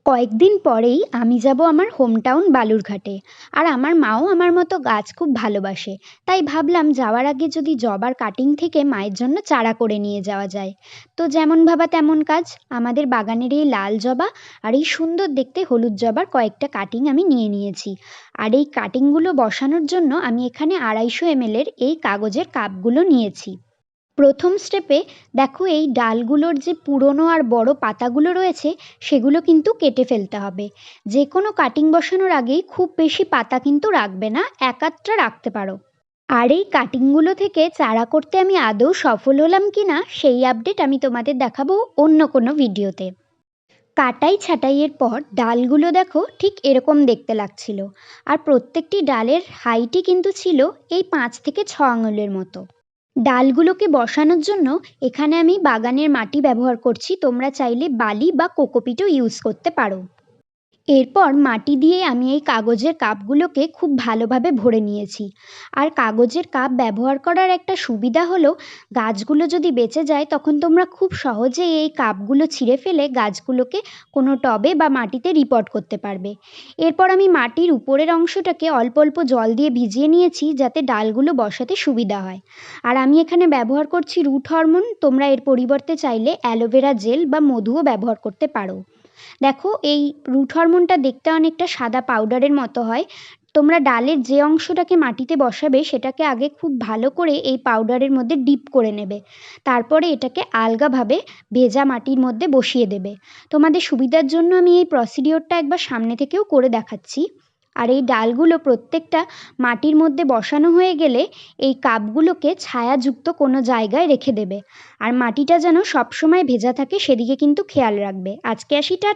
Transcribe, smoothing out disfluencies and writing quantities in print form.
কয়েকদিন পরেই আমি যাব আমার হোমটাউন বালুরঘাটে। আর আমার মাও আমার মতো গাছ খুব ভালোবাসে। তাই ভাবলাম যাওয়ার আগে যদি জবার কাটিং থেকে মায়ের জন্য চারা করে নিয়ে যাওয়া যায়। তো যেমন ভাবা তেমন কাজ, আমাদের বাগানের এই লাল জবা আর এই সুন্দর দেখতে হলুদ জবার কয়েকটা কাটিং আমি নিয়ে নিয়েছি। আর এই কাটিংগুলো বসানোর জন্য আমি এখানে 250 ml এর এই কাগজের কাপগুলো নিয়েছি। প্রথম স্টেপে দেখো, এই ডালগুলোর যে পুরনো আর বড় পাতাগুলো রয়েছে সেগুলো কিন্তু কেটে ফেলতে হবে। যে কোনো কাটিং বসানোর আগেই খুব বেশি পাতা কিন্তু রাখবে না, এক আধটা রাখতে পারো। আর এই কাটিংগুলো থেকে চারা করতে আমি আদৌ সফল হলাম কিনা সেই আপডেট আমি তোমাদের দেখাবো অন্য কোনো ভিডিওতে। কাটাই ছাঁটাইয়ের পর ডালগুলো দেখো ঠিক এরকম দেখতে লাগছিল। আর প্রত্যেকটি ডালের হাইটই কিন্তু ছিল এই 5 থেকে 6 আঙুলের মতো। ডালগুলোকে বসানোর জন্য এখানে আমি বাগানের মাটি ব্যবহার করছি, তোমরা চাইলে বালি বা কোকোপিটও ইউজ করতে পারো। এরপর মাটি দিয়ে আমি এই কাগজের কাপগুলোকে খুব ভালোভাবে ভরে নিয়েছি। আর কাগজের কাপ ব্যবহার করার একটা সুবিধা হলো, গাছগুলো যদি বেঁচে যায় তখন তোমরা খুব সহজেই এই কাপগুলো ছিঁড়ে ফেলে গাছগুলোকে কোনো টবে বা মাটিতে রিপোর্ট করতে পারবে। এরপর আমি মাটির উপরের অংশটাকে অল্প অল্প জল দিয়ে ভিজিয়ে নিয়েছি যাতে ডালগুলো বসাতে সুবিধা হয়। আর আমি এখানে ব্যবহার করছি রুট হরমোন, তোমরা এর পরিবর্তে চাইলে অ্যালোভেরা জেল বা মধুও ব্যবহার করতে পারো। দেখো, এই রুট হরমোনটা দেখতে অনেকটা সাদা পাউডারের মতো হয়। তোমরা ডালের যে অংশটাকে মাটিতে বসাবে সেটাকে আগে খুব ভালো করে এই পাউডারের মধ্যে ডিপ করে নেবে। তারপরে এটাকে আলগাভাবে ভেজা মাটির মধ্যে বসিয়ে দেবে। তোমাদের সুবিধার জন্য আমি এই প্রসিডিওরটা একবার সামনে থেকেও করে দেখাচ্ছি। আর এই ডালগুলো প্রত্যেকটা মাটির মধ্যে বসানো হয়ে গেলে এই কাপগুলোকে ছায়াযুক্ত কোনো জায়গায় রেখে দেবে। আর মাটিটা যেন সবসময় ভেজা থাকে সেদিকে কিন্তু খেয়াল রাখবে। আজকে আসি, টাটা।